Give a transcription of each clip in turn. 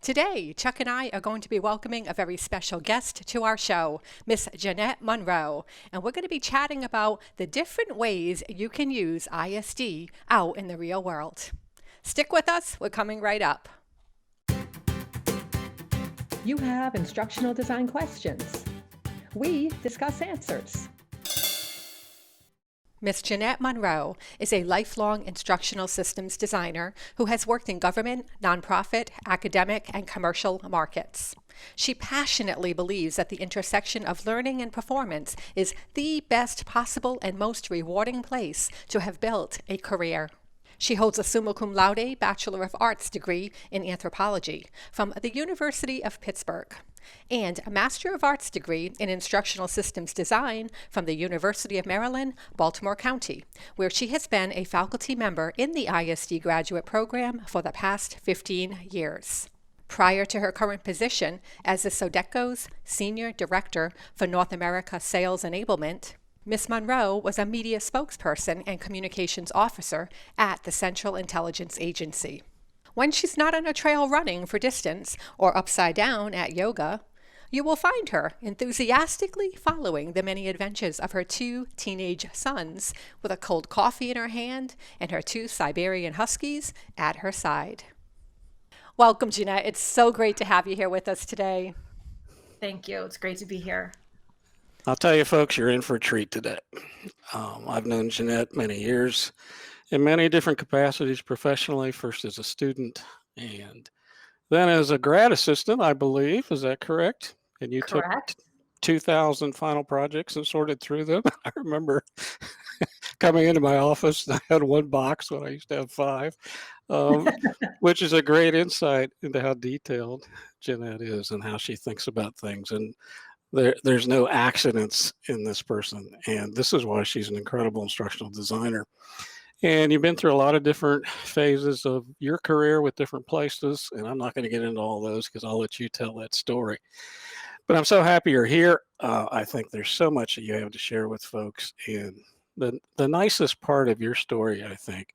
Today, Chuck and I are going to be welcoming a very special guest to our show, Miss Jeanette Monroe, and we're going to be chatting about the different ways you can use ISD out in the real world. Stick with us, we're coming right up. You have instructional design questions. We discuss answers. Ms. Jeanette Monroe is a lifelong instructional systems designer who has worked in government, nonprofit, academic, and commercial markets. She passionately believes that the intersection of learning and performance is the best possible and most rewarding place to have built a career. She holds a summa cum laude Bachelor of Arts degree in anthropology from the University of Pittsburgh and a Master of Arts degree in instructional systems design from the University of Maryland, Baltimore County, where she has been a faculty member in the ISD graduate program for the past 15 years. Prior to her current position as the Sodexo's Senior Director for North America Sales Enablement, Ms. Monroe was a media spokesperson and communications officer at the Central Intelligence Agency. When she's not on a trail running for distance or upside down at yoga, you will find her enthusiastically following the many adventures of her two teenage sons with a cold coffee in her hand and her two Siberian Huskies at her side. Welcome, Jeanette. It's so great to have you here with us today. Thank you. It's great to be here. I'll tell you, folks, you're in for a treat today. I've known Jeanette many years in many different capacities professionally, first as a student and then as a grad assistant, I believe. Is that correct? And you Correct. took 2,000 final projects and sorted through them. I remember coming into my office, and I had one box when I used to have 5, which is a great insight into how detailed Jeanette is and how she thinks about things. And there's no accidents in this person. And this is why she's an incredible instructional designer. And you've been through a lot of different phases of your career with different places. And I'm not going to get into all those because I'll let you tell that story. But I'm so happy you're here. I think there's so much that you have to share with folks. And the nicest part of your story, I think,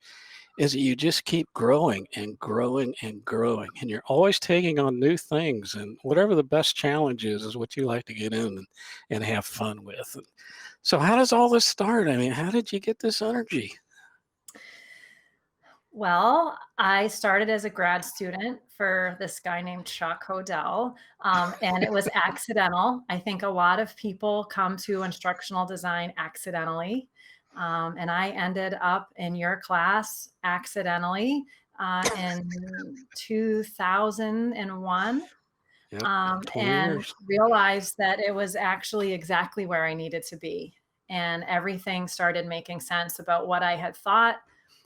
is that you just keep growing and growing and growing. And you're always taking on new things. And whatever the best challenge is what you like to get in and have fun with. And so how does all this start? I mean, how did you get this energy? Well, I started as a grad student for this guy named Chuck Hodel, and it was accidental. I think a lot of people come to instructional design accidentally, and I ended up in your class accidentally in 2001. Yep, 20 And years. realized that it was actually exactly where I needed to be. And everything started making sense about what I had thought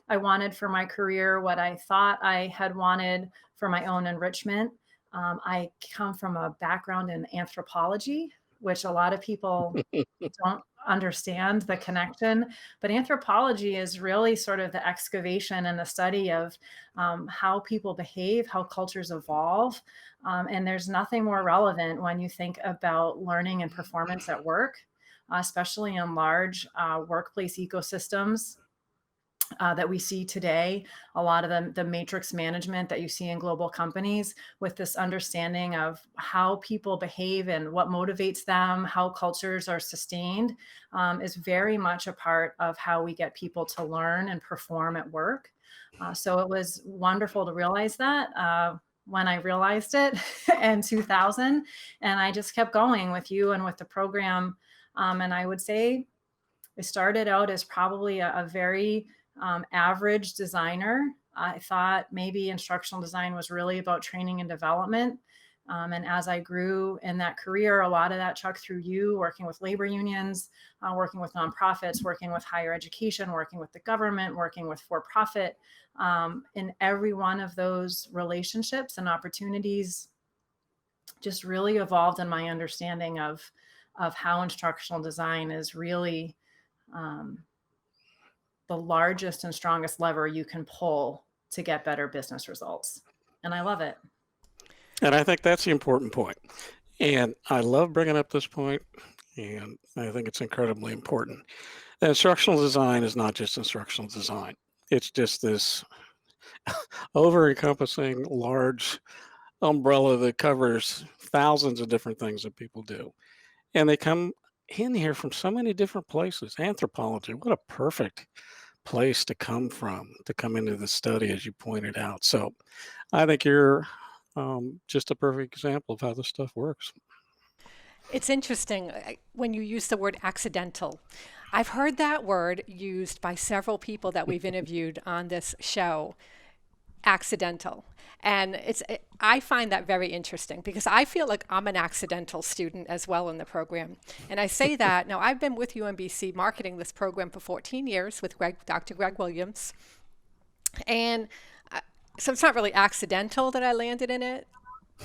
I wanted for my career, what I thought I had wanted for my own enrichment. I come from a background in anthropology, which a lot of people don't understand the connection. But anthropology is really sort of the excavation and the study of how people behave, how cultures evolve. And there's nothing more relevant when you think about learning and performance at work, especially in large workplace ecosystems that we see today, a lot of the matrix management that you see in global companies, with this understanding of how people behave and what motivates them, how cultures are sustained, is very much a part of how we get people to learn and perform at work. So it was wonderful to realize that when I realized it in 2000, and I just kept going with you and with the program. And I would say I started out as probably a very average designer. I thought maybe instructional design was really about training and development. And as I grew in that career, a lot of that, Chuck, through you, working with labor unions, working with nonprofits, working with higher education, working with the government, working with for-profit. In every one of those relationships and opportunities, just really evolved in my understanding of how instructional design is really the largest and strongest lever you can pull to get better business results. And I love it. And I think that's the important point. And I love bringing up this point, and I think it's incredibly important. Instructional design is not just instructional design. It's just this over-encompassing large umbrella that covers thousands of different things that people do. And they come in here from so many different places. Anthropology, what a perfect place to come from, to come into the study, as you pointed out. So I think you're just a perfect example of how this stuff works. It's interesting when you use the word accidental. I've heard that word used by several people that we've interviewed on this show, accidental. And I find that very interesting because I feel like I'm an accidental student as well in the program. And I say that now I've been with UMBC marketing this program for 14 years with Dr. Greg Williams. And so it's not really accidental that I landed in it,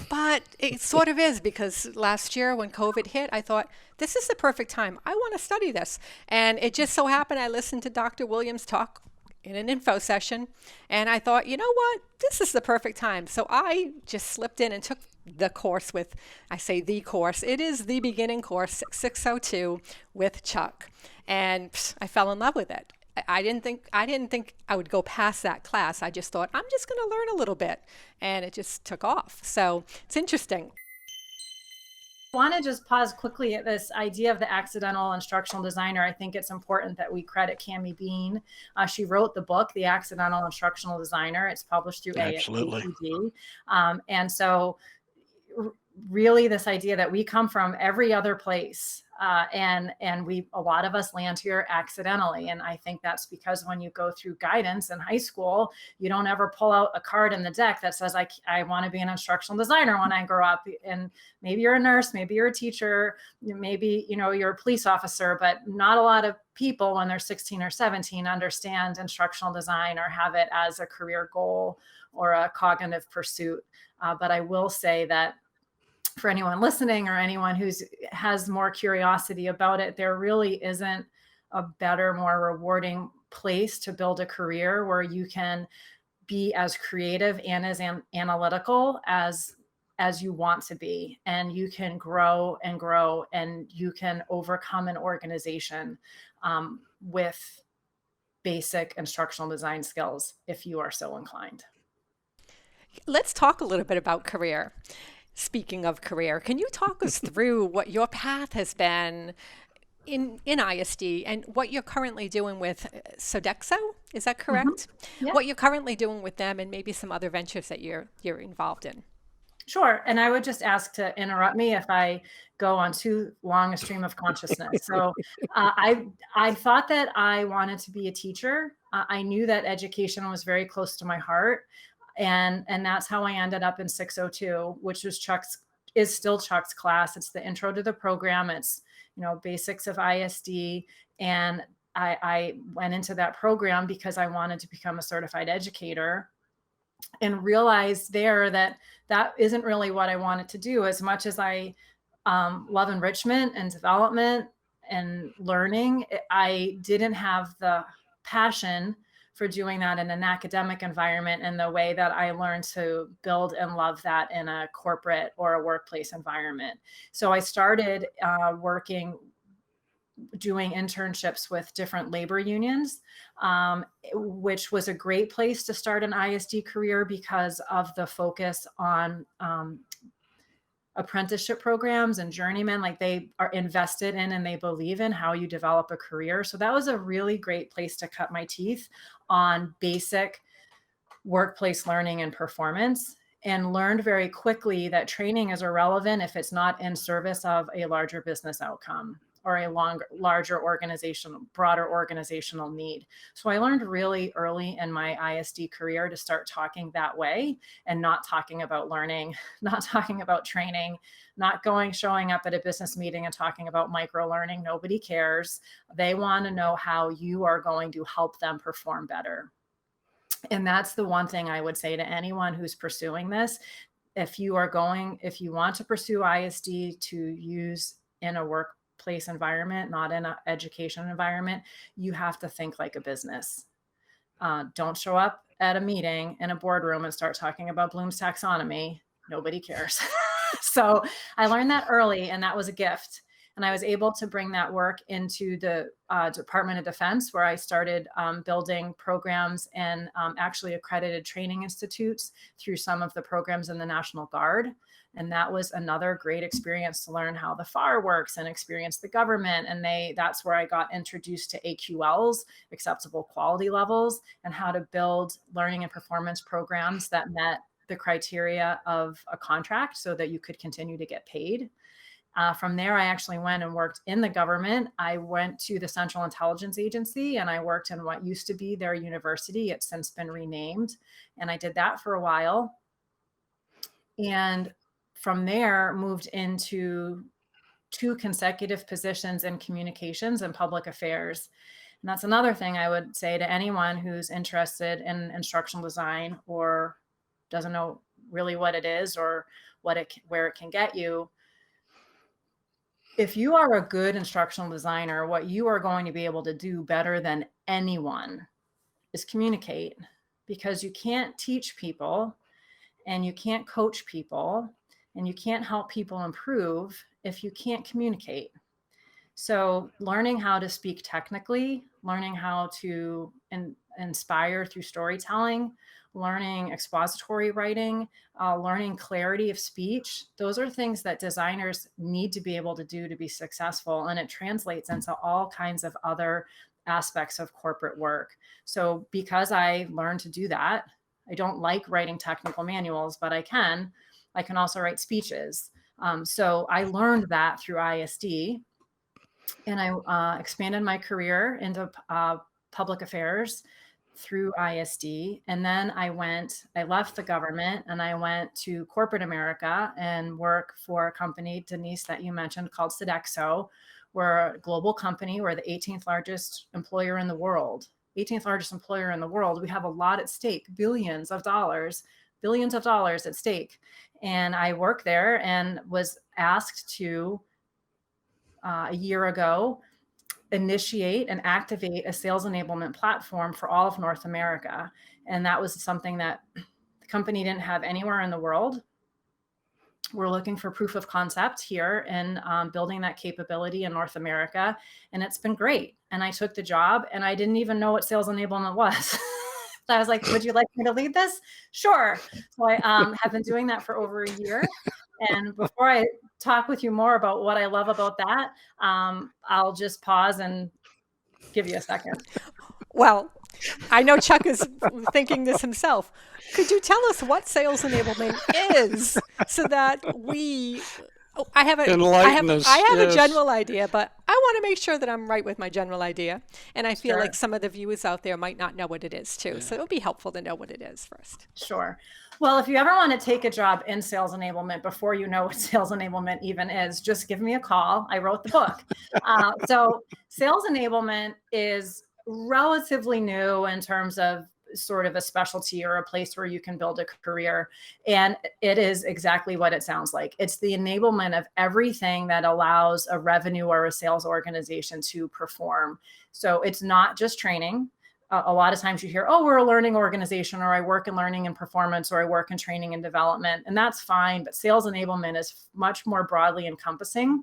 but it sort of is because last year when COVID hit, I thought, this is the perfect time. I want to study this. And it just so happened I listened to Dr. Williams talk in an info session, and I thought, you know what, this is the perfect time. So I just slipped in and took the course with, I say the course, it is the beginning course, 602 with Chuck. And I fell in love with it. I didn't think I would go past that class. I just thought, I'm just going to learn a little bit. And it just took off. So it's interesting. I want to just pause quickly at this idea of the accidental instructional designer. I think it's important that we credit Cami Bean. She wrote the book, The Accidental Instructional Designer. It's published through Absolutely. AACD. And so really this idea that we come from every other place, and a lot of us land here accidentally. And I think that's because when you go through guidance in high school, you don't ever pull out a card in the deck that says, I want to be an instructional designer when I grow up. And maybe you're a nurse, maybe you're a teacher, maybe, you're a police officer, but not a lot of people when they're 16 or 17 understand instructional design or have it as a career goal or a cognitive pursuit. But I will say that for anyone listening or anyone has more curiosity about it, there really isn't a better, more rewarding place to build a career where you can be as creative and as analytical as you want to be, and you can grow and grow, and you can overcome an organization with basic instructional design skills if you are so inclined. Let's talk a little bit about career. Speaking of career, can you talk us through what your path has been in ISD and what you're currently doing with Sodexo? Is that correct? Mm-hmm. Yeah. What you're currently doing with them and maybe some other ventures that you're involved in? Sure. And I would just ask to interrupt me if I go on too long a stream of consciousness. So I thought that I wanted to be a teacher. I knew that education was very close to my heart. And that's how I ended up in 602, which is still Chuck's class. It's the intro to the program. It's, basics of ISD. And I went into that program because I wanted to become a certified educator and realized there that isn't really what I wanted to do. As much as I love enrichment and development and learning, I didn't have the passion for doing that in an academic environment in the way that I learned to build and love that in a corporate or a workplace environment. So I started doing internships with different labor unions, which was a great place to start an ISD career because of the focus on apprenticeship programs and journeymen. Like, they are invested in and they believe in how you develop a career. So that was a really great place to cut my teeth on basic workplace learning and performance, and learned very quickly that training is irrelevant if it's not in service of a larger business outcome or a larger broader organizational need. So I learned really early in my ISD career to start talking that way and not talking about learning, not talking about training, not showing up at a business meeting and talking about micro learning. Nobody cares. They want to know how you are going to help them perform better. And that's the one thing I would say to anyone who's pursuing this. If you want to pursue ISD to use in a workplace environment, not in an education environment, you have to think like a business. Don't show up at a meeting in a boardroom and start talking about Bloom's taxonomy. Nobody cares. So I learned that early, and that was a gift. And I was able to bring that work into the Department of Defense, where I started building programs and actually accredited training institutes through some of the programs in the National Guard. And that was another great experience to learn how the FAR works and experience the government. And that's where I got introduced to AQLs, acceptable quality levels, and how to build learning and performance programs that met the criteria of a contract so that you could continue to get paid. From there, I actually went and worked in the government. I went to the Central Intelligence Agency and I worked in what used to be their university. It's since been renamed. And I did that for a while. And from there, moved into 2 consecutive positions in communications and public affairs. And that's another thing I would say to anyone who's interested in instructional design or doesn't know really what it is or where it can get you. If you are a good instructional designer, what you are going to be able to do better than anyone is communicate, because you can't teach people and you can't coach people and you can't help people improve if you can't communicate. So learning how to speak technically, learning how to inspire through storytelling, learning expository writing, learning clarity of speech, those are things that designers need to be able to do to be successful. And it translates into all kinds of other aspects of corporate work. So because I learned to do that, I don't like writing technical manuals, but I can also write speeches. So I learned that through ISD, and I expanded my career into public affairs through ISD. And then I left the government and I went to corporate America and work for a company, Denise, that you mentioned, called Sodexo. We're a global company. We're the 18th largest employer in the world. 18th largest employer in the world. We have a lot at stake, billions of dollars at stake. And I worked there and was asked to, a year ago, initiate and activate a sales enablement platform for all of North America. And that was something that the company didn't have anywhere in the world. We're looking for proof of concept here and building that capability in North America. And it's been great. And I took the job and I didn't even know what sales enablement was. So I was like, would you like me to lead this? Sure. So I have been doing that for over a year. And before I talk with you more about what I love about that, I'll just pause and give you a second. Well, I know Chuck is thinking this himself. Could you tell us what sales enablement is so that I have a general idea, but I want to make sure that I'm right with my general idea. And I feel like some of the viewers out there might not know what it is too. So it would be helpful to know what it is first. Sure. Well, if you ever want to take a job in sales enablement before you know what sales enablement even is, just give me a call. I wrote the book. So sales enablement is relatively new in terms of sort of a specialty or a place where you can build a career. And it is exactly what it sounds like. It's the enablement of everything that allows a revenue or a sales organization to perform. So it's not just training. A lot of times you hear, oh, we're a learning organization, or I work in learning and performance, or I work in training and development. And that's fine. But sales enablement is much more broadly encompassing.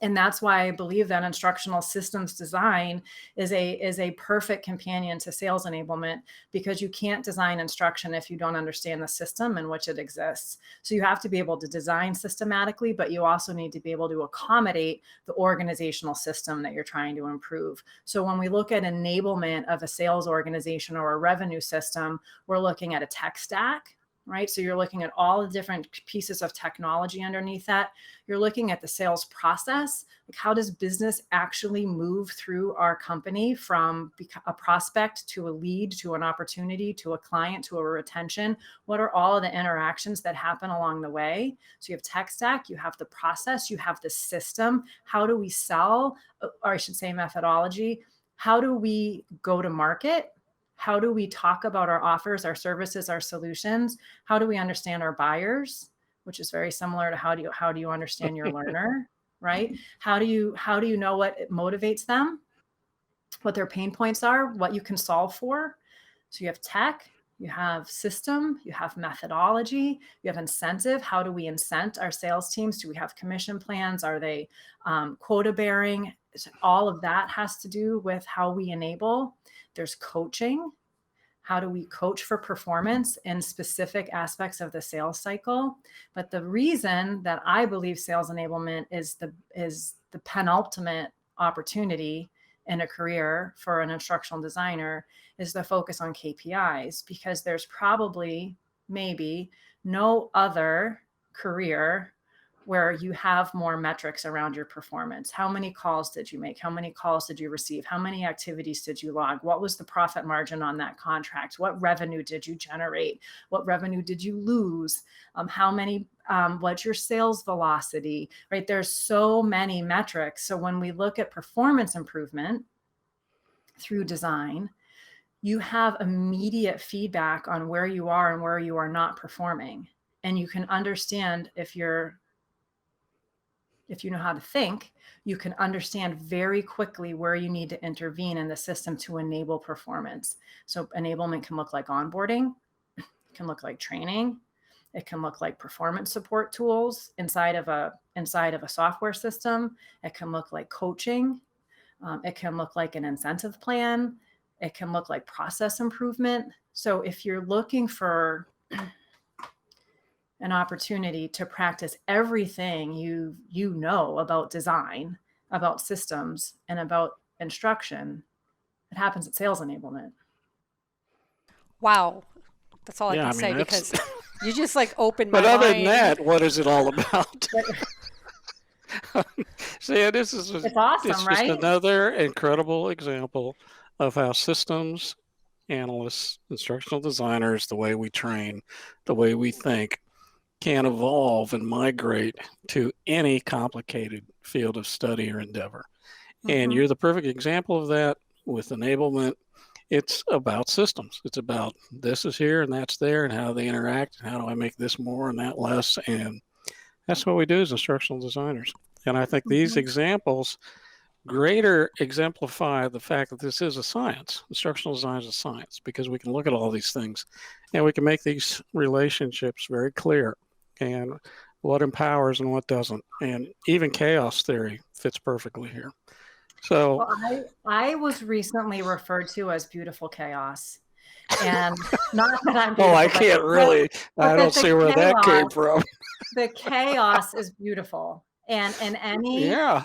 And that's why I believe that instructional systems design is a perfect companion to sales enablement, because you can't design instruction if you don't understand the system in which it exists. So you have to be able to design systematically, but you also need to be able to accommodate the organizational system that you're trying to improve. So when we look at enablement of a sales organization or a revenue system, we're looking at a tech stack, right? So you're looking at all the different pieces of technology underneath that. You're looking at the sales process. Like, how does business actually move through our company from a prospect to a lead, to an opportunity, to a client, to a retention? What are all of the interactions that happen along the way? So you have tech stack, you have the process, you have the system. How do we sell, or I should say methodology? How do we go to market? How do we talk about our offers, our services, our solutions? How do we understand our buyers, which is very similar to how do you understand your learner, right? How do you know what motivates them, what their pain points are, what you can solve for? So you have tech, You have system, you have methodology, you have incentive. How do we incent our sales teams? Do we have commission plans? Are they quota bearing? All of that has to do with how we enable. There's coaching. How do we coach for performance in specific aspects of the sales cycle? But the reason that I believe sales enablement is the penultimate opportunity in a career for an instructional designer is the focus on KPIs, because there's probably maybe no other career where you have more metrics around your performance. How many calls did you make? How many calls did you receive? How many activities did you log? What was the profit margin on that contract? What revenue did you generate? What revenue did you lose? What's your sales velocity, right? There's so many metrics. So when we look at performance improvement through design, you have immediate feedback on where you are and where you are not performing. And you can understand if you know how to think, you can understand very quickly where you need to intervene in the system to enable performance. So enablement can look like onboarding, it can look like training, it can look like performance support tools inside of a software system. It can look like coaching. It can look like an incentive plan. It can look like process improvement. So if you're looking for an opportunity to practice everything you know about design, about systems, and about instruction, it happens at sales enablement. Wow. That's all I Yeah, can I mean, say that's. because you just like opened my But other than mind. that, what is it all about? See, this is It's awesome, it's just right? another incredible example of how systems analysts, instructional designers, the way we train, the way we think, can evolve and migrate to any complicated field of study or endeavor. And Mhm. you're the perfect example of that with enablement. It's about systems. It's about this is here and that's there and how they interact and how do I make this more and that less. And that's what we do as instructional designers. And I think these Mhm. examples greater exemplify the fact that this is a science. Instructional design is a science because we can look at all these things and we can make these relationships very clear and what empowers and what doesn't. And even chaos theory fits perfectly here. So, Well, I was recently referred to as beautiful chaos. And not that I'm oh, beautiful, I can't really, but I that don't see where that came from. the chaos is beautiful. And in Yeah.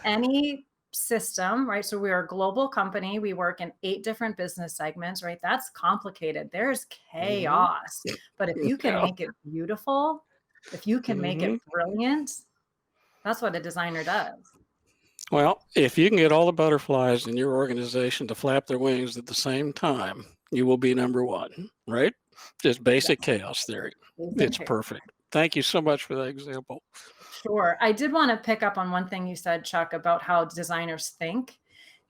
any system, right? So we're a global company. We work in 8 different business segments, right? That's complicated. There's Mm-hmm. chaos. But if you can Yeah. make it beautiful, if you can make it Mm-hmm. brilliant, that's what a designer does. Well, if you can get all the butterflies in your organization to flap their wings at the same time, you will be number one, right? Just basic Yes. chaos theory. Basic It's chaos. perfect. Thank you so much for that example. Sure. I did want to pick up on one thing you said, Chuck, about how designers think.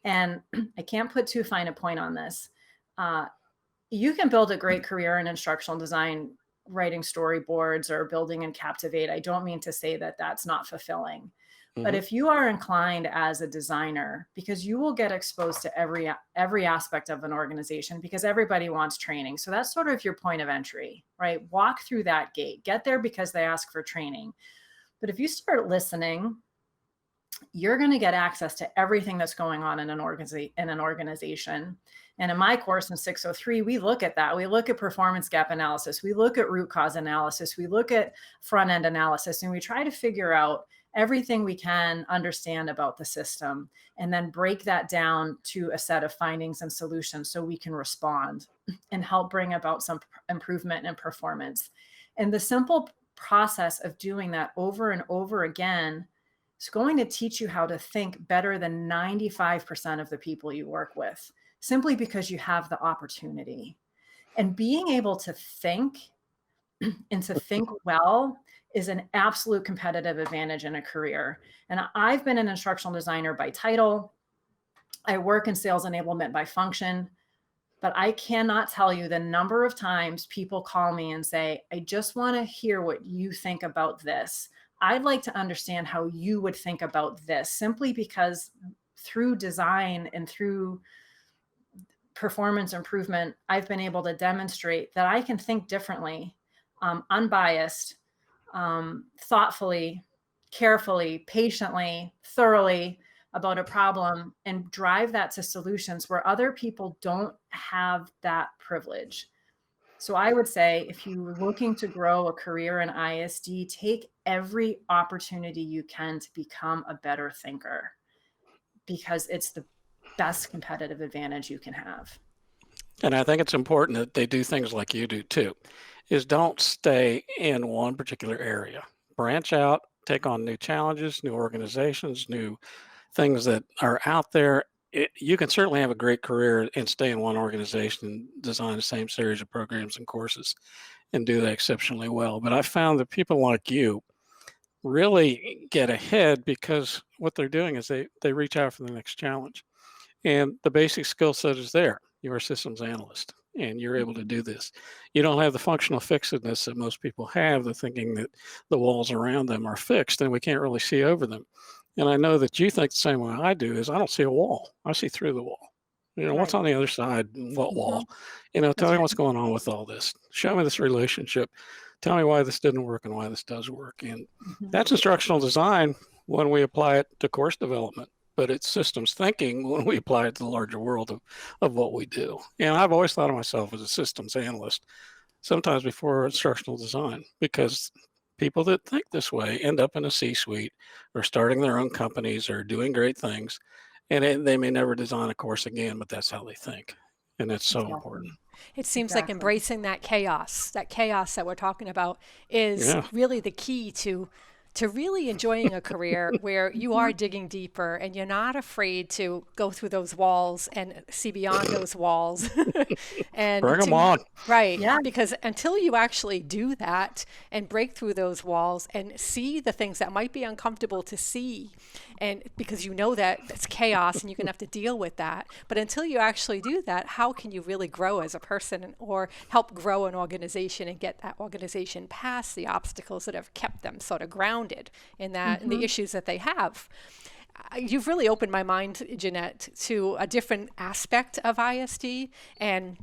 And I can't put too fine a point on this. You can build a great career in instructional design, writing storyboards or building in Captivate. I don't mean to say that that's not fulfilling. But Mm-hmm. if you are inclined as a designer, because you will get exposed to every aspect of an organization, because everybody wants training. So that's sort of your point of entry, right? Walk through that gate, get there because they ask for training. But if you start listening, you're going to get access to everything that's going on in an organization. And in my course in 603, we look at that. We look at performance gap analysis. We look at root cause analysis. We look at front end analysis, and we try to figure out everything we can understand about the system and then break that down to a set of findings and solutions so we can respond and help bring about some improvement in performance. And the simple process of doing that over and over again is going to teach you how to think better than 95% of the people you work with, simply because you have the opportunity. And being able to think and to think well is an absolute competitive advantage in a career. And I've been an instructional designer by title. I work in sales enablement by function, but I cannot tell you the number of times people call me and say, I just want to hear what you think about this. I'd like to understand how you would think about this, simply because through design and through performance improvement, I've been able to demonstrate that I can think differently, unbiased, thoughtfully, carefully, patiently, thoroughly about a problem and drive that to solutions where other people don't have that privilege. So I would say if you're looking to grow a career in ISD, take every opportunity you can to become a better thinker because it's the best competitive advantage you can have. And I think it's important that they do things like you do too, is don't stay in one particular area. Branch out, take on new challenges, new organizations, new things that are out there. You can certainly have a great career and stay in one organization and design the same series of programs and courses and do that exceptionally well. But I found that people like you really get ahead because what they're doing is they reach out for the next challenge. And the basic skill set is there. You're a systems analyst and you're able to do this. You don't have the functional fixedness that most people have, the thinking that the walls around them are fixed and we can't really see over them. And I know that you think the same way I do is I don't see a wall. I see through the wall. What's Right. on the other side? What Mhm. wall? Tell That's me right. what's going on with all this. Show me this relationship. Tell me why this didn't work and why this does work. And Mhm. that's instructional design when we apply it to course development, but it's systems thinking when we apply it to the larger world of what we do. And I've always thought of myself as a systems analyst, sometimes before instructional design, because people that think this way end up in a C-suite or starting their own companies or doing great things. And they may never design a course again, but that's how they think. And that's so important. Exactly. It seems like Exactly. embracing that chaos that we're talking about is Yeah. really the key to really enjoying a career where you are Mhm. digging deeper and you're not afraid to go through those walls and see beyond those walls. And Bring them to on. right, Yeah. because until you actually do that and break through those walls and see the things that might be uncomfortable to see, and because you know that it's chaos and you're going to have to deal with that, but until you actually do that, how can you really grow as a person or help grow an organization and get that organization past the obstacles that have kept them sort of grounded in that in the Mhm. issues that they have? You've really opened my mind, Jeanette, to a different aspect of ISD. And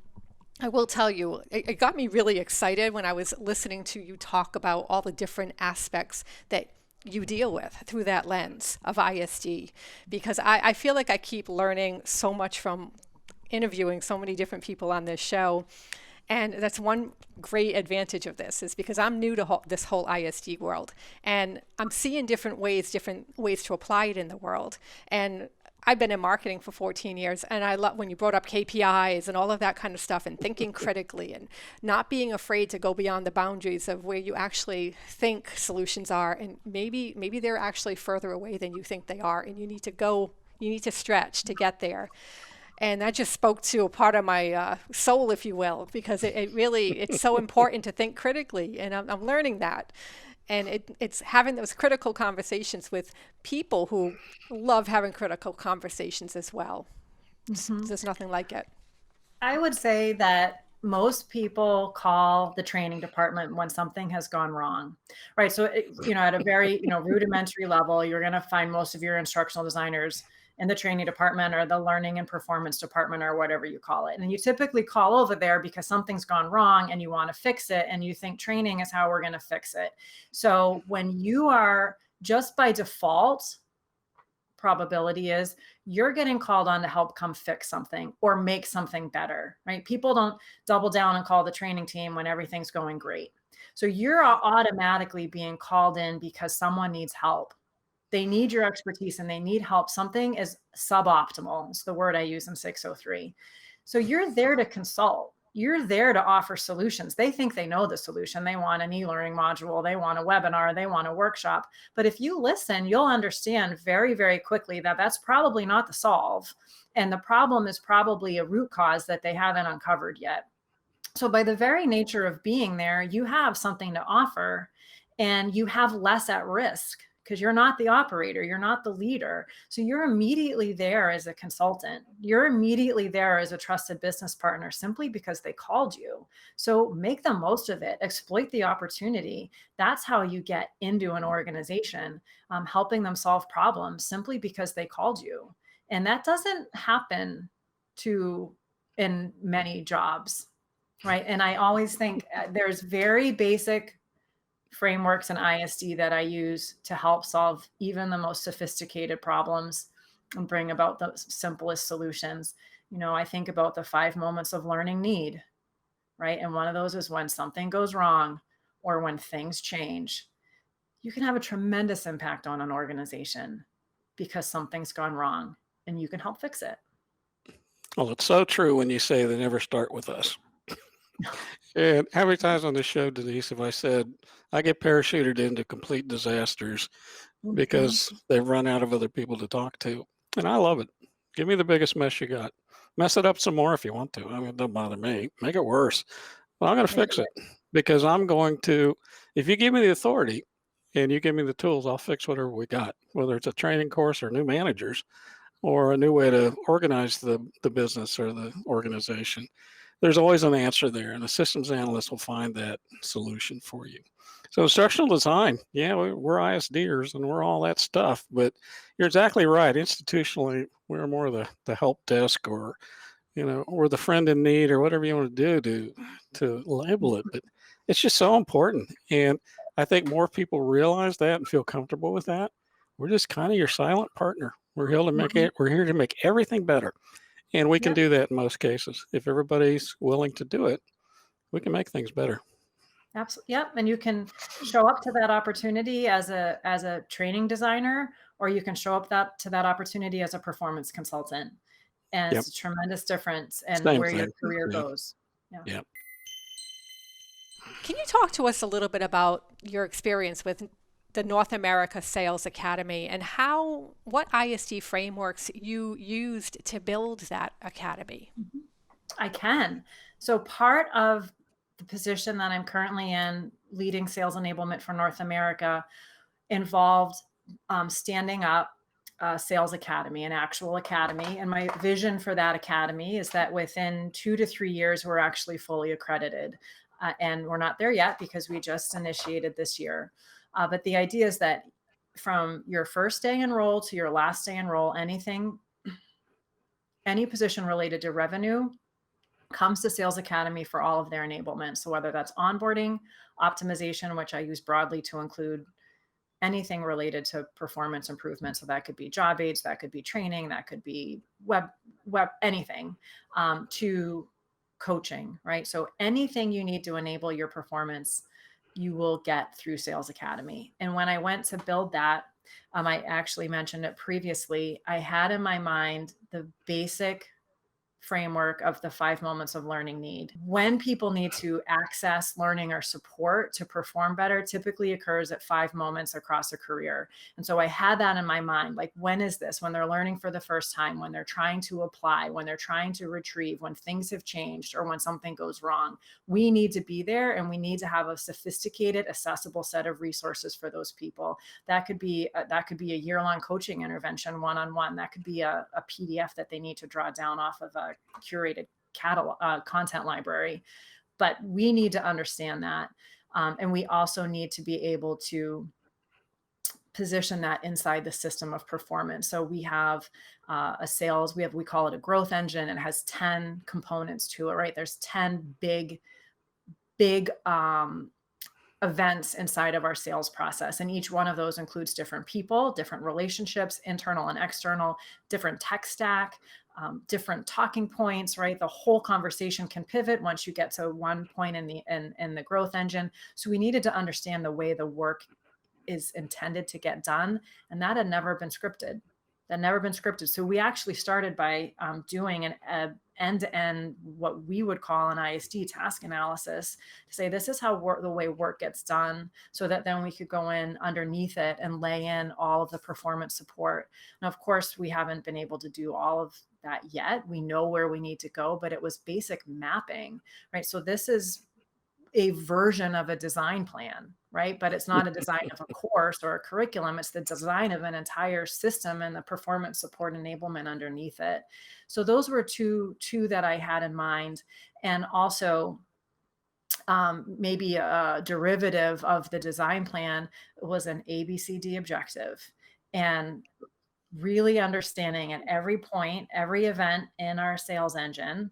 I will tell you, it got me really excited when I was listening to you talk about all the different aspects that you deal with through that lens of ISD, because I feel like I keep learning so much from interviewing so many different people on this show. And that's one great advantage of this is because I'm new to this whole ISD world and I'm seeing different ways to apply it in the world. And I've been in marketing for 14 years and I love when you brought up KPIs and all of that kind of stuff and thinking critically and not being afraid to go beyond the boundaries of where you actually think solutions are. And maybe they're actually further away than you think they are. And you need to stretch to get there. And that just spoke to a part of my soul, if you will, because it's so important to think critically, and I'm learning that. And it's having those critical conversations with people who love having critical conversations as well. Mhm. There's nothing like it. I would say that most people call the training department when something has gone wrong, right? So, at a very, rudimentary level, you're going to find most of your instructional designers in the training department or the learning and performance department or whatever you call it. And you typically call over there because something's gone wrong and you want to fix it and you think training is how we're going to fix it. So when you are just by default, probability is you're getting called on to help come fix something or make something better, right? People don't double down and call the training team when everything's going great. So you're automatically being called in because someone needs help. They need your expertise and they need help. Something is suboptimal. It's the word I use in 603. So you're there to consult. You're there to offer solutions. They think they know the solution. They want an e-learning module. They want a webinar. They want a workshop. But if you listen, you'll understand very, very quickly that that's probably not the solve. And the problem is probably a root cause that they haven't uncovered yet. So by the very nature of being there, you have something to offer and you have less at risk because you're not the operator, you're not the leader. So you're immediately there as a consultant. You're immediately there as a trusted business partner simply because they called you. So make the most of it, exploit the opportunity. That's how you get into an organization, helping them solve problems simply because they called you. And that doesn't happen to in many jobs, right? And I always think there's very basic frameworks in ISD that I use to help solve even the most sophisticated problems and bring about the simplest solutions. I think about the 5 moments of learning need, right? And one of those is when something goes wrong or when things change. You can have a tremendous impact on an organization because something's gone wrong and you can help fix it. Well, it's so true when you say they never start with us. And how many times on the show, Denise, have I said I get parachuted into complete disasters Mhm. because they've run out of other people to talk to? And I love it. Give me the biggest mess you got. Mess it up some more if you want to. I mean, it doesn't bother me. Make it worse. Well, I'm going to Make fix it it because I'm going to, if you give me the authority and you give me the tools, I'll fix whatever we got, whether it's a training course or new managers or a new way to organize the business or the organization. There's always an answer there, and a systems analyst will find that solution for you. So instructional design, yeah, we're ISDers and we're all that stuff, but you're exactly right. Institutionally, we're more the help desk or or the friend in need or whatever you want to do to label it. But it's just so important. And I think more people realize that and feel comfortable with that. We're just kind of your silent partner. We're here to make Mhm. it, we're here to make everything better. And we can Yep. do that in most cases. If everybody's willing to do it, we can make things better. Absolutely. Yep. And you can show up to that opportunity as a training designer, or you can show up to that opportunity as a performance consultant. And Yep. it's a tremendous difference in Same where your thing. career Yeah. goes. Yeah. Yeah. Can you talk to us a little bit about your experience with the North America Sales Academy and what ISD frameworks you used to build that academy? Mhm. I can. So part of the position that I'm currently in, leading sales enablement for North America, involved standing up a sales academy, an actual academy. And my vision for that academy is that within 2 to 3 years, we're actually fully accredited. And we're not there yet because we just initiated this year. But the idea is that from your first day enroll to your last day enroll, any position related to revenue comes to Sales Academy for all of their enablement. So whether that's onboarding, optimization, which I use broadly to include anything related to performance improvement. So that could be job aids, that could be training, that could be web anything, to coaching, right? So anything you need to enable your performance, you will get through Sales Academy. And when I went to build that, I actually mentioned it previously. I had in my mind the basic framework of the 5 moments of learning need. When people need to access learning or support to perform better, typically occurs at 5 moments across a career. And so I had that in my mind, like, when is this? When they're learning for the first time, when they're trying to apply, when they're trying to retrieve, when things have changed, or when something goes wrong. We need to be there, and we need to have a sophisticated, accessible set of resources for those people. That could be a year-long coaching intervention, one-on-one. That could be a PDF that they need to draw down off of a curated catalog, content library. But we need to understand that, and we also need to be able to position that inside the system of performance. So we have we call it a growth engine. It has 10 components to it, right? There's 10 big events inside of our sales process. And each one of those includes different people, different relationships, internal and external, different tech stack, different talking points, right? The whole conversation can pivot once you get to one point in the growth engine. So we needed to understand the way the work is intended to get done. And that had never been scripted. So we actually started by doing an end-to-end, what we would call an ISD task analysis, to say this is how the way work gets done, so that then we could go in underneath it and lay in all of the performance support. Now, of course, we haven't been able to do all of that yet. We know where we need to go, but it was basic mapping, right? So this is a version of a design plan, right? But it's not a design of a course or a curriculum. It's the design of an entire system and the performance support enablement underneath it. So those were two that I had in mind. And also, maybe a derivative of the design plan was an ABCD objective. And really understanding at every point, every event in our sales engine,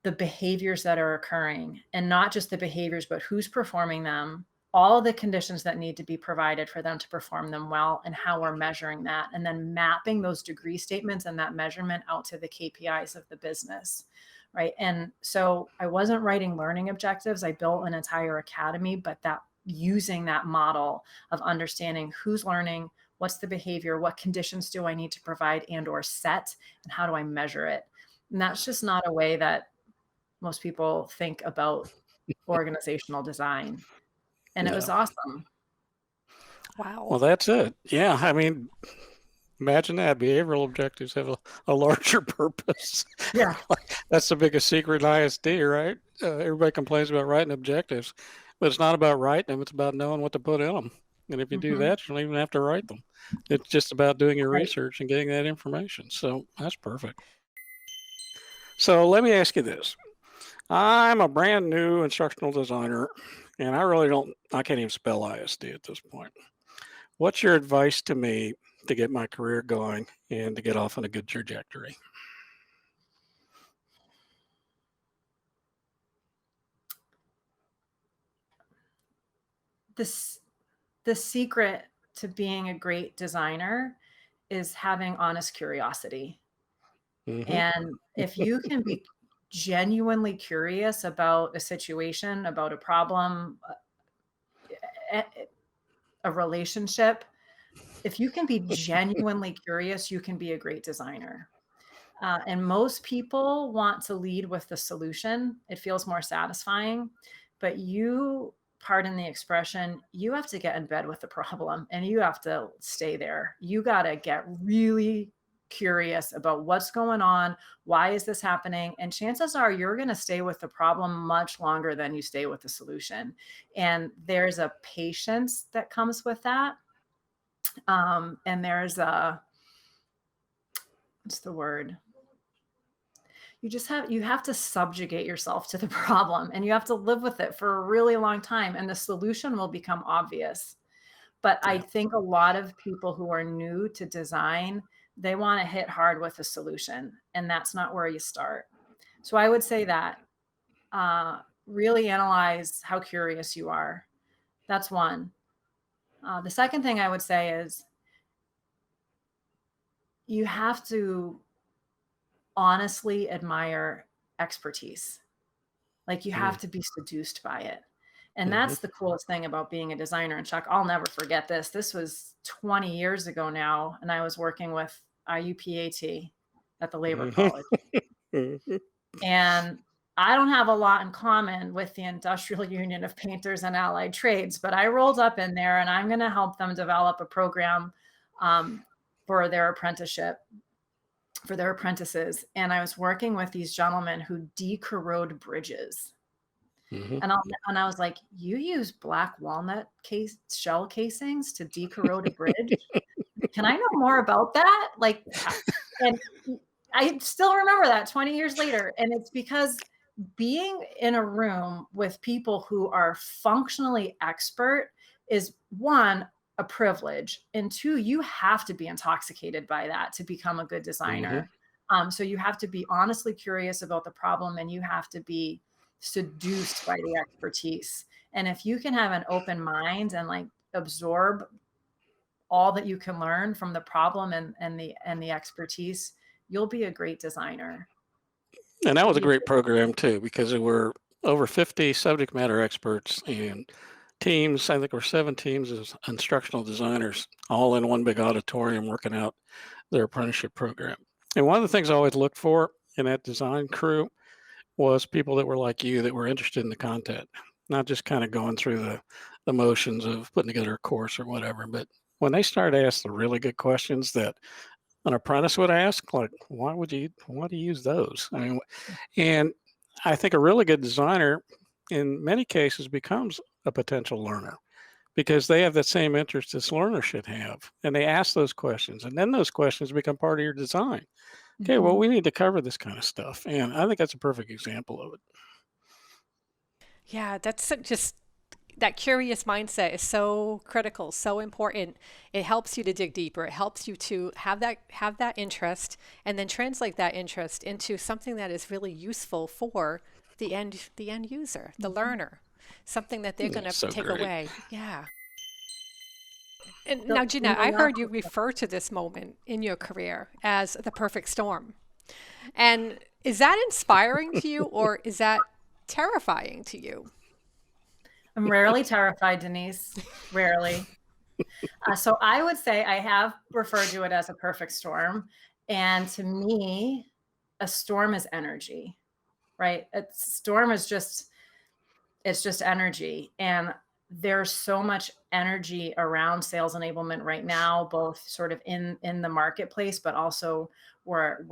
the behaviors that are occurring, and not just the behaviors, but who's performing them, all of the conditions that need to be provided for them to perform them well, and how we're measuring that, and then mapping those degree statements and that measurement out to the KPIs of the business. Right. And so I wasn't writing learning objectives. I built an entire academy, but that using that model of understanding who's learning, what's the behavior, what conditions do I need to provide and or set, and how do I measure it? And that's just not a way that most people think about organizational design. And it was Yeah. awesome. Wow. Well, that's it. Yeah. I mean, imagine that behavioral objectives have a larger purpose. Yeah. That's the biggest secret in ISD, right? Everybody complains about writing objectives, but it's not about writing them. It's about knowing what to put in them. And if you do Mhm. that, you don't even have to write them. It's just about doing your Right. research and getting that information. So that's perfect. So let me ask you this. I'm a brand new instructional designer, and I can't even spell ISD at this point. What's your advice to me to get my career going and to get off on a good trajectory? This the secret to being a great designer is having honest curiosity. Hmm. And if you can be genuinely curious about a situation, about a problem, a, a relationship, if you can be genuinely curious, you can be a great designer. And most people want to lead with the solution. It feels more satisfying, but pardon the expression, you have to get in bed with the problem and you have to stay there. You got to get really curious about what's going on. Why is this happening? And chances are you're going to stay with the problem much longer than you stay with the solution. And there's a patience that comes with that. And there's what's the word? You have to subjugate yourself to the problem and you have to live with it for a really long time and the solution will become obvious. But I Yeah. think a lot of people who are new to design, they want to hit hard with a solution and that's not where you start. So I would say that really analyze how curious you are. That's one. The second thing I would say is you have to honestly admire expertise. Like you have to be seduced by it. And Mm-hmm. that's the coolest thing about being a designer. And Chuck, I'll never forget this. This was 20 years ago now. And I was working with IUPAT at the Labor College. Mm-hmm. And I don't have a lot in common with the Industrial Union of Painters and Allied Trades, but I rolled up in there and I'm going to help them develop a program for their apprenticeship, for their apprentices. And I was working with these gentlemen who decorrode bridges. Mm-hmm. And I was like, you use black walnut shell casings to decorrode a bridge? Can I know more about that? Like, and I still remember that 20 years later. And it's because being in a room with people who are functionally expert is one, a privilege. And two, you have to be intoxicated by that to become a good Mm-hmm. designer. So you have to be honestly curious about the problem and you have to be seduced by the expertise. And if you can have an open mind and like absorb all that you can learn from the problem and the expertise, you'll be a great designer. And that was a You great program too, because there were over 50 subject matter experts and teams. I think there were 7 teams of instructional designers, all in one big auditorium working out their apprenticeship program. And one of the things I always looked for in that design crew was people that were like you, that were interested in the content, not just kind of going through the motions of putting together a course or whatever. But when they started to ask the really good questions that an apprentice would ask, like, why do you use those? I mean, and I think a really good designer in many cases becomes a potential learner because they have the same interest this learner should have. And they ask those questions. And then those questions become part of your design. Okay, well, Mhm. we need to cover this kind of stuff. And I think that's a perfect example of it. Yeah, just that curious mindset is so critical, so important. It helps you to dig deeper. It helps you to have that interest and then translate that interest into something that is really useful for the end user, the learner, something that they're going to So take great. away. Yeah. And The, now, in Jeanette, the I last, heard you refer to this moment in your career as the perfect storm. And is that inspiring to you or is that terrifying to you? I'm rarely terrified, Denise. Rarely. So I would say I have referred to it as a perfect storm. And to me, a storm is energy, right? A storm is just, it's just energy. And there's so much energy around sales enablement right now, both sort of in the marketplace, but also where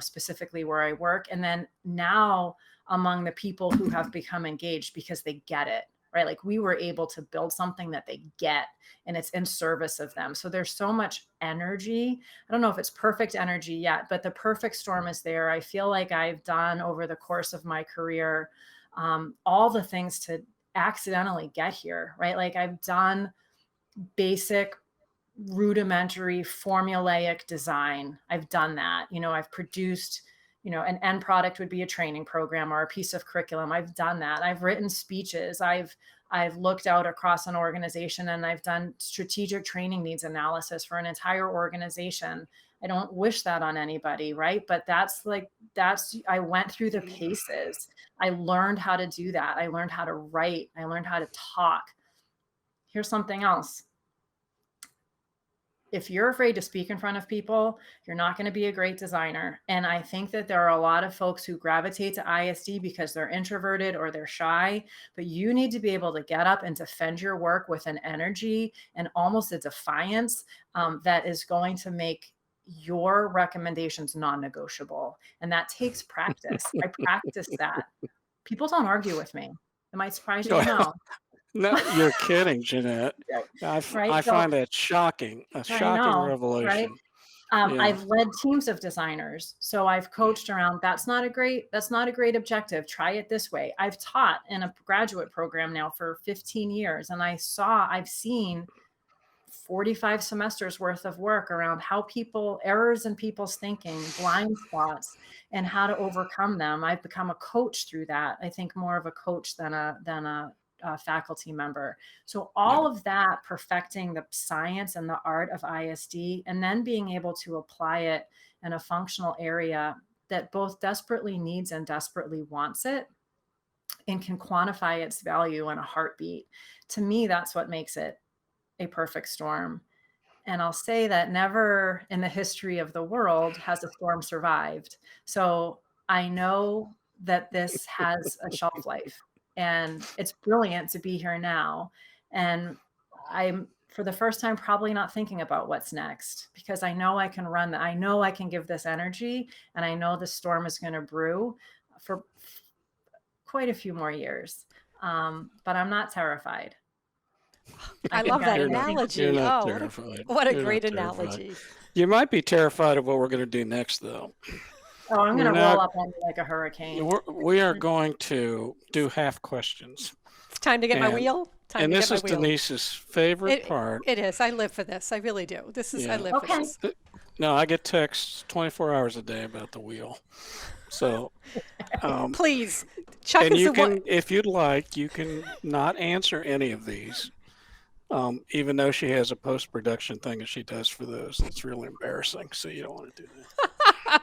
specifically where I work. And then now among the people who have become engaged because they get it, right? Like we were able to build something that they get and it's in service of them. So there's so much energy. I don't know if it's perfect energy yet, but the perfect storm is there. I feel like I've done over the course of my career all the things to accidentally get here, right? Like I've done basic, rudimentary, formulaic design. I've done that. I've produced, an end product would be a training program or a piece of curriculum. I've done that. I've written speeches. I've looked out across an organization and I've done strategic training needs analysis for an entire organization. I don't wish that on anybody, right? But I went through the paces. I learned how to do that. I learned how to write. I learned how to talk. Here's something else. If you're afraid to speak in front of people, you're not going to be a great designer. And I think that there are a lot of folks who gravitate to ISD because they're introverted or they're shy, but you need to be able to get up and defend your work with an energy and almost a defiance that is going to make your recommendations non-negotiable. And that takes practice. I practice that. People don't argue with me. It might surprise you to know. No, you're kidding, Jeanette. Right. I So find that shocking, a I shocking know, right? revelation. Yeah. I've led teams of designers. So I've coached around, that's not a great objective. Try it this way. I've taught in a graduate program now for 15 years. And I've seen 45 semesters worth of work around errors in people's thinking, blind spots, and how to overcome them. I've become a coach through that. I think more of a coach than a faculty member. So all of that, perfecting the science and the art of ISD, and then being able to apply it in a functional area that both desperately needs and desperately wants it and can quantify its value in a heartbeat. To me, that's what makes it a perfect storm. And I'll say that never in the history of the world has a storm survived. So I know that this has a shelf life. And it's brilliant to be here now. And I'm, for the first time, probably not thinking about what's next because I know I can run that. I know I can give this energy and I know the storm is going to brew for quite a few more years. But I'm not terrified. I love that You're not analogy. terrified. What a You're great not terrified. analogy. You might be terrified of what we're going to do next, though. Oh, I'm going to roll up on you like a hurricane. We are going to do half questions. It's time to get my And- wheel. Time And to this get is my wheel. Denise's favorite part. It is. I live for this. I really do. I Yeah. live for Okay. this. No, I get texts 24 hours a day about the wheel. So, Please, Chuck and is you the one. can, if you'd like, you can not answer any of these. Even though she has a post-production thing that she does for those, it's really embarrassing. So you don't want to do that.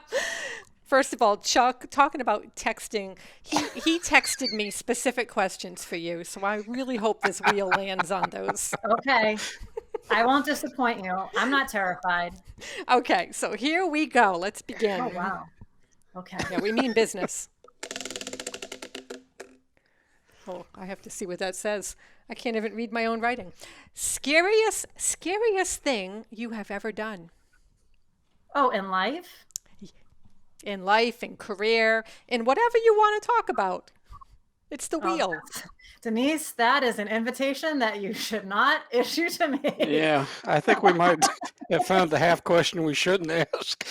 First of all, Chuck, talking about texting, he texted me specific questions for you. So I really hope this wheel lands on those. Okay. I won't disappoint you. I'm not terrified. Okay, so here we go. Let's begin. Oh, wow. Okay. Yeah, we mean business. Oh, I have to see what that says. I can't even read my own writing. Scariest thing you have ever done Oh, in life? in life, in career, in whatever you want to talk about. It's the Oh, wheel. Denise, that is an invitation that you should not issue to me. Yeah, I think we might have found the half question we shouldn't ask.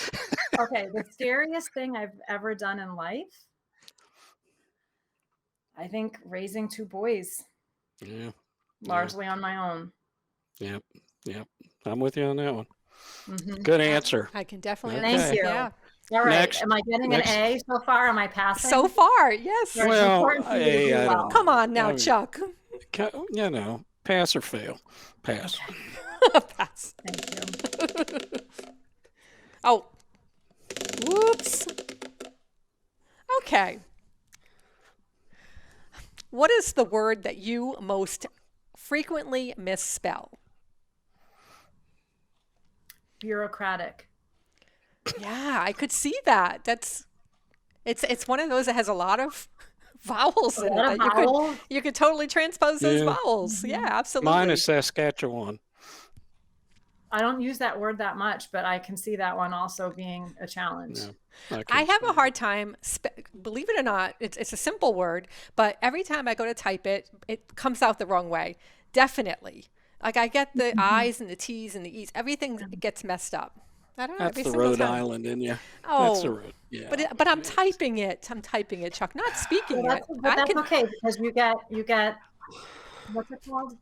Okay, the scariest thing I've ever done in life, I think raising two boys. Yeah. largely on my own. Yep. Yep. I'm with you on that one. Mhm. Good answer. I can definitely Okay. Thank you. Yeah. All right. Next. Am I getting Next. an A so far? Am I passing? So far, yes. Or it's Well, important for you to I do don't well? Come on now, I mean, Chuck. You know, pass or fail. Pass. Pass. Thank you. Oh, whoops. Okay. What is the word that you most frequently misspell? Bureaucratic. Yeah, I could see that. It's one of those that has a lot of vowels A in it lot of that vowels. you could totally transpose those Yeah. vowels. Yeah, absolutely. Mine is Saskatchewan. I don't use that word that much, but I can see that one also being a challenge. Yeah, I can have a see hard time, believe it or not, it's a simple word, but every time I go to type it, it comes out the wrong way. Definitely. Like I get the I's and the T's and the E's, everything gets messed up. I don't know, That's every the single Rhode time. Island in you. Oh, That's the road. Yeah. but I'm typing it. I'm typing it, Chuck, not speaking Well, it. but I that's can, okay because you get what's it called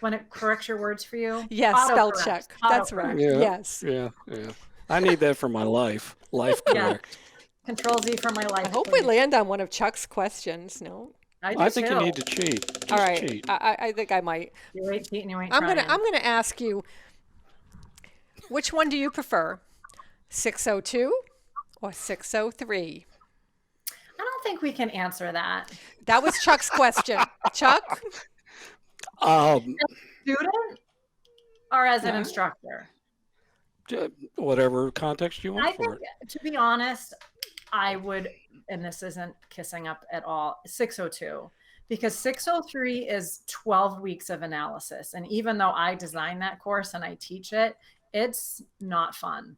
when it corrects your words for you? yes, spell Autocorrect. check. That's right. Autocorrect. Yeah. Yes. Yeah. Yeah. I need that for my life. Life Yeah. correct. Control Z for my life. I hope we please. land on one of Chuck's questions. No. I do I think too. you need to cheat. Just All right. cheat. I think I might. You ain't cheating. You ain't I'm trying. gonna ask you, which one do you prefer? 602 or 603? I don't think we can answer that. That was Chuck's question. Chuck? Student or as an Yeah. instructor? Whatever context you want I for think, it. to be honest, I would, and this isn't kissing up at all, 602. Because 603 is 12 weeks of analysis. And even though I designed that course and I teach it, it's not fun.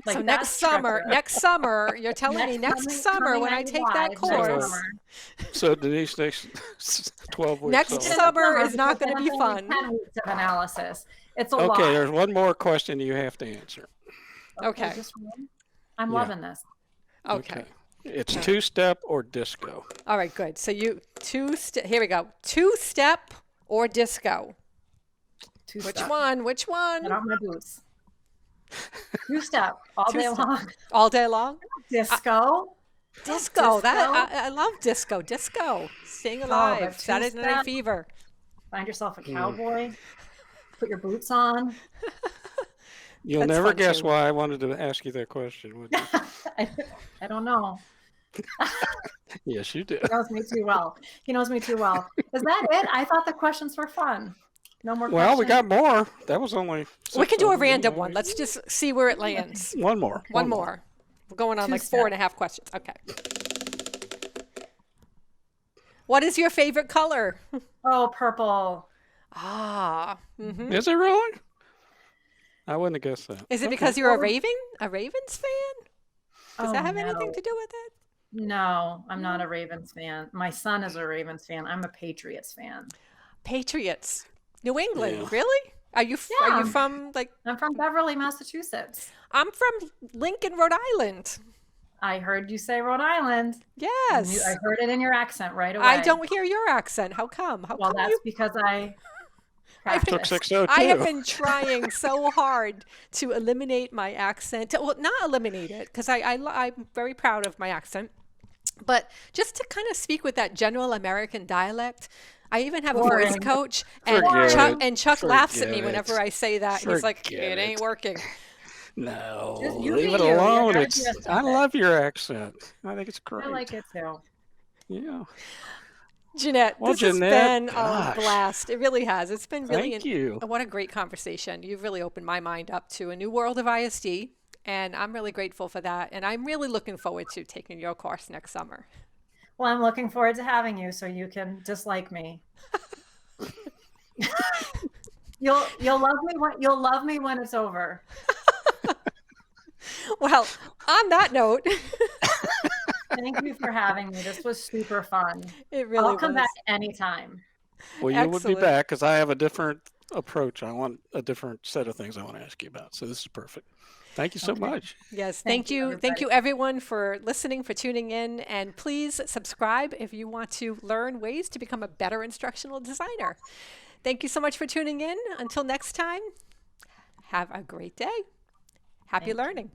So that's trickier. next summer, you're telling me next summer when I take that next course, summer. So Denise, next 12 weeks. Next old. summer is not because going to be then it's only fun. 10 weeks of analysis. It's a lot. Okay, there's one more question you have to answer. Okay. Just one? I'm Yeah. loving this. Okay. It's two-step or disco. All right, good. So you here we go. Two-step or disco? Which Two-step. one? Which Get one? out my boots. Two-step all day Two-step. long. All day long? Disco. Disco. That Disco? I love disco. Disco. Staying but alive. Saturday Night two-step? Fever. Find yourself a cowboy. Put your boots on. You'll That's never fun, guess too. why I wanted to ask you that question, would you? I don't know. Yes, you did. He knows me too well. He knows me too well. Is that it? I thought the questions were fun. No more Well, we questions? got more. That was only We can do a 6 of them, random you know. one. Let's just see where it lands. One more. One more. We're going on like Two-step. 4.5 questions. Okay. What is your favorite color? Oh, purple. Ah. Mm-hmm. Is it really? I wouldn't have guessed that. Is it Okay. because you're a Ravens fan? Does Oh, that have no. anything to do with it? No, I'm not a Ravens fan. My son is a Ravens fan. I'm a Patriots fan. Patriots. New England, Yeah. really? Are you Yeah. from like I'm from Beverly, Massachusetts. I'm from Lincoln, Rhode Island. I heard you say Rhode Island. Yes. I heard it in your accent right away. I don't hear your accent. How come? How Well, come that's you because I I've been- Took practiced. 602. I have been trying so hard to eliminate my accent. Well, not eliminate it because I'm very proud of my accent, but just to kind of speak with that general American dialect. I even have a voice Boring. coach, and Forget Chuck it. laughs at me Forget whenever it. I say that. He's like, Forget "It ain't it. working." No, Just you leave be it you. You're alone. very It's. just I of it. love your accent. I think it's great. I like it too. Yeah. Jeanette, Well, this has Jeanette, been a gosh. blast. It really has. It's been really Thank you. what a great conversation. You've really opened my mind up to a new world of ISD, and I'm really grateful for that. And I'm really looking forward to taking your course next summer. Well, I'm looking forward to having you so you can dislike me. You'll love me when it's over. Well, on that note, Thank you for having me. This was super fun. it really I'll come was. back anytime. Well, you would be Excellent. back because I have a different approach. I want a different set of things I want to ask you about. So this is perfect. Thank you so Okay. much. Yes, Thank thank you, you. Thank everybody. you everyone for listening, for tuning in, and please subscribe if you want to learn ways to become a better instructional designer. Thank you so much for tuning in. Until next time, have a great day. Happy Thank you. learning.